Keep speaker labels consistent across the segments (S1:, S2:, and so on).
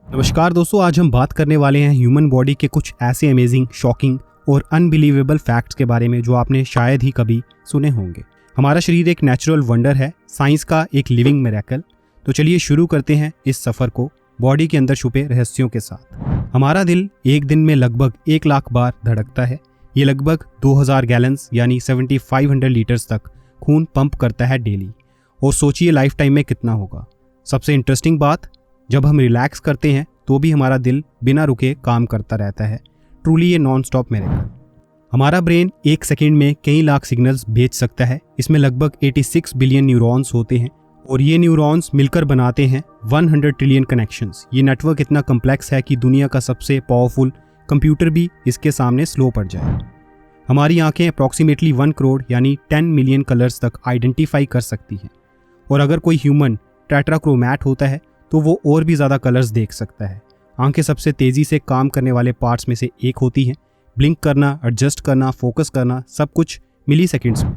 S1: नमस्कार दोस्तों, आज हम बात करने वाले हैं ह्यूमन बॉडी के कुछ ऐसे अमेजिंग, शॉकिंग और अनबिलीवेबल फैक्ट्स के बारे में जो आपने शायद ही कभी सुने होंगे। हमारा शरीर एक नेचुरल वंडर है, साइंस का एक लिविंग मिरेकल। तो चलिए शुरू करते हैं इस सफ़र को बॉडी के अंदर छुपे रहस्यों के साथ। हमारा दिल एक दिन में लगभग 1 लाख बार धड़कता है। ये लगभग 2000 गैलन्स यानी 7500 लीटर्स तक खून पंप करता है डेली। और सोचिए लाइफ टाइम में कितना होगा। सबसे इंटरेस्टिंग बात, जब हम रिलैक्स करते हैं तो भी हमारा दिल बिना रुके काम करता रहता है। ट्रूली ये नॉन स्टॉप मिरेकल। हमारा ब्रेन 1 सेकंड में कई लाख सिग्नल्स भेज सकता है। इसमें लगभग 86 बिलियन न्यूरॉन्स होते हैं और ये न्यूरॉन्स मिलकर बनाते हैं 100 ट्रिलियन कनेक्शंस। ये नेटवर्क इतना कम्प्लेक्स है कि दुनिया का सबसे पावरफुल कंप्यूटर भी इसके सामने स्लो पड़ जाए। हमारी आंखें अप्रॉक्सीमेटली 1 करोड़ यानी 10 मिलियन कलर्स तक आइडेंटिफाई कर सकती हैं। और अगर कोई ह्यूमन टेट्राक्रोमैट होता है तो वो और भी ज़्यादा कलर्स देख सकता है। आंखें सबसे तेज़ी से काम करने वाले पार्ट्स में से एक होती हैं। ब्लिंक करना, एडजस्ट करना, फोकस करना, सब कुछ मिली सेकेंड्स में।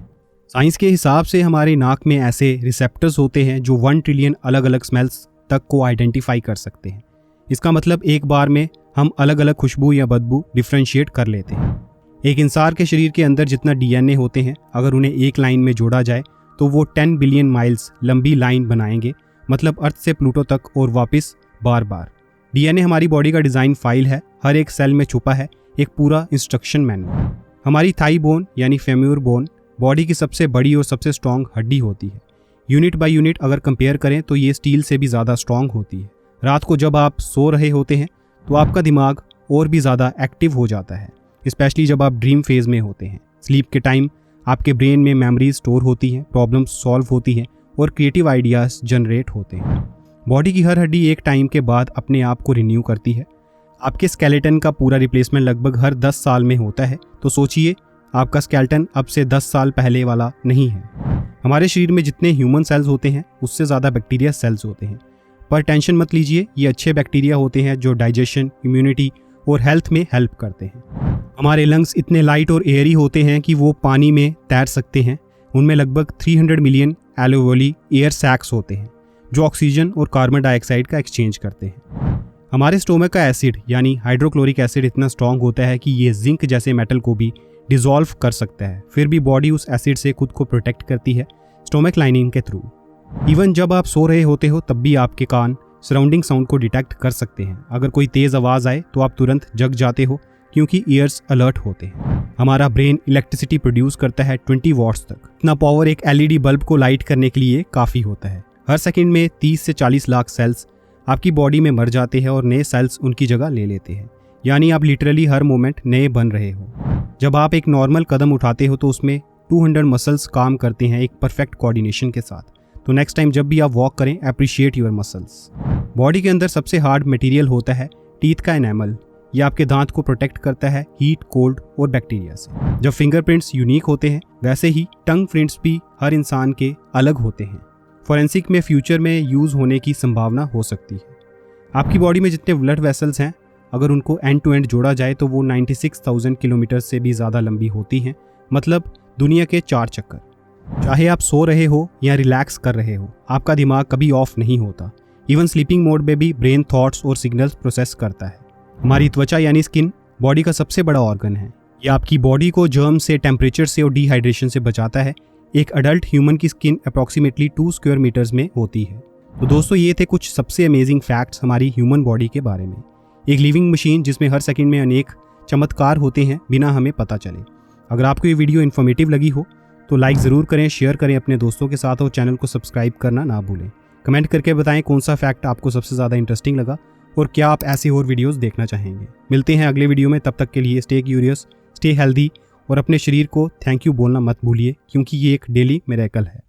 S1: साइंस के हिसाब से हमारे नाक में ऐसे रिसेप्टर्स होते हैं जो 1 ट्रिलियन अलग अलग स्मेल्स तक को आइडेंटिफाई कर सकते हैं। इसका मतलब एक बार में हम अलग अलग खुशबू या बदबू डिफ्रेंशिएट कर लेते हैं। एक इंसान के शरीर के अंदर जितना DNA होते हैं, अगर उन्हें एक लाइन में जोड़ा जाए तो वो 10 बिलियन माइल्स लंबी लाइन बनाएंगे, मतलब अर्थ से प्लूटो तक और वापस बार बार। DNA हमारी बॉडी का डिज़ाइन फाइल है। हर एक सेल में छुपा है एक पूरा इंस्ट्रक्शन मैनुअल। हमारी थाई बोन यानी फेम्यूर बोन बॉडी की सबसे बड़ी और सबसे स्ट्रॉन्ग हड्डी होती है। यूनिट बाय यूनिट अगर कंपेयर करें तो ये स्टील से भी ज़्यादा स्ट्रॉन्ग होती है। रात को जब आप सो रहे होते हैं तो आपका दिमाग और भी ज़्यादा एक्टिव हो जाता है, स्पेशली जब आप ड्रीम फेज में होते हैं। स्लीप के टाइम आपके ब्रेन में मेमोरीज स्टोर होती हैं, प्रॉब्लम्स सॉल्व होती हैं और क्रिएटिव आइडियाज़ जनरेट होते हैं। बॉडी की हर हड्डी एक टाइम के बाद अपने आप को रिन्यू करती है। आपके स्केलेटन का पूरा रिप्लेसमेंट लगभग हर 10 साल में होता है। तो सोचिए आपका स्केलेटन अब से 10 साल पहले वाला नहीं है। हमारे शरीर में जितने ह्यूमन सेल्स होते हैं उससे ज़्यादा बैक्टीरिया सेल्स होते हैं। पर टेंशन मत लीजिए, ये अच्छे बैक्टीरिया होते हैं जो डाइजेशन, इम्यूनिटी और हेल्थ में हेल्प करते हैं। हमारे लंग्स इतने लाइट और एयरी होते हैं कि वो पानी में तैर सकते हैं। उनमें लगभग 300 मिलियन एलोवेली एयर सैक्स होते हैं जो ऑक्सीजन और कार्बन डाइऑक्साइड का एक्सचेंज करते हैं। हमारे स्टोमक का एसिड यानी हाइड्रोक्लोरिक एसिड इतना स्ट्रॉन्ग होता है कि ये जिंक जैसे मेटल को भी डिसॉल्व कर सकता है। फिर भी बॉडी उस एसिड से खुद को प्रोटेक्ट करती है स्टोमक लाइनिंग के थ्रू। इवन जब आप सो रहे होते हो तब भी आपके कान सराउंडिंग साउंड को डिटेक्ट कर सकते हैं। अगर कोई तेज़ आवाज़ आए तो आप तुरंत जग जाते हो क्योंकि ईयर्स अलर्ट होते हैं। हमारा ब्रेन इलेक्ट्रिसिटी प्रोड्यूस करता है 20 वॉट्स तक। इतना पावर एक LED बल्ब को लाइट करने के लिए काफ़ी होता है। हर सेकंड में 30 से 40 लाख सेल्स आपकी बॉडी में मर जाते हैं और नए सेल्स उनकी जगह ले लेते हैं। यानी आप लिटरली हर मोमेंट नए बन रहे हो। जब आप एक नॉर्मल कदम उठाते हो तो उसमें 200 मसल्स काम करते हैं एक परफेक्ट कोऑर्डिनेशन के साथ। तो नेक्स्ट टाइम जब भी आप वॉक करें, अप्रिशिएट योर मसल्स। बॉडी के अंदर सबसे हार्ड मटेरियल होता है टीथ का एनामल। यह आपके दांत को प्रोटेक्ट करता है हीट, कोल्ड और बैक्टीरिया से। जब फिंगरप्रिंट्स यूनिक होते हैं वैसे ही टंग प्रिंट्स भी हर इंसान के अलग होते हैं। फॉरेंसिक में फ्यूचर में यूज़ होने की संभावना हो सकती है। आपकी बॉडी में जितने ब्लड वेसल्स हैं, अगर उनको एंड टू एंड जोड़ा जाए तो वो 96,000 किलोमीटर से भी ज़्यादा लंबी होती हैं, मतलब दुनिया के 4 चक्कर। चाहे आप सो रहे हो या रिलैक्स कर रहे हो, आपका दिमाग कभी ऑफ नहीं होता। इवन स्लीपिंग मोड में भी ब्रेन थॉट्स और सिग्नल्स प्रोसेस करता है। हमारी त्वचा यानी स्किन बॉडी का सबसे बड़ा ऑर्गन है। ये आपकी बॉडी को जर्म से, टेम्परेचर से और डिहाइड्रेशन से बचाता है। एक अडल्ट ह्यूमन की स्किन अप्रॉक्सीमेटली 2 स्क्वायर मीटर्स में होती है। तो दोस्तों, ये थे कुछ सबसे अमेजिंग फैक्ट्स हमारी ह्यूमन बॉडी के बारे में। एक लिविंग मशीन जिसमें हर सेकंड में अनेक चमत्कार होते हैं बिना हमें पता चले। अगर आपको ये वीडियो इन्फॉर्मेटिव लगी हो तो लाइक ज़रूर करें, शेयर करें अपने दोस्तों के साथ और चैनल को सब्सक्राइब करना ना भूलें। कमेंट करके बताएं कौन सा फैक्ट आपको सबसे ज़्यादा इंटरेस्टिंग लगा और क्या आप ऐसी और वीडियोस देखना चाहेंगे। मिलते हैं अगले वीडियो में, तब तक के लिए स्टे क्यूरियस, स्टे हेल्दी और अपने शरीर को थैंक यू बोलना मत भूलिए क्योंकि ये एक डेली मिरेकल है।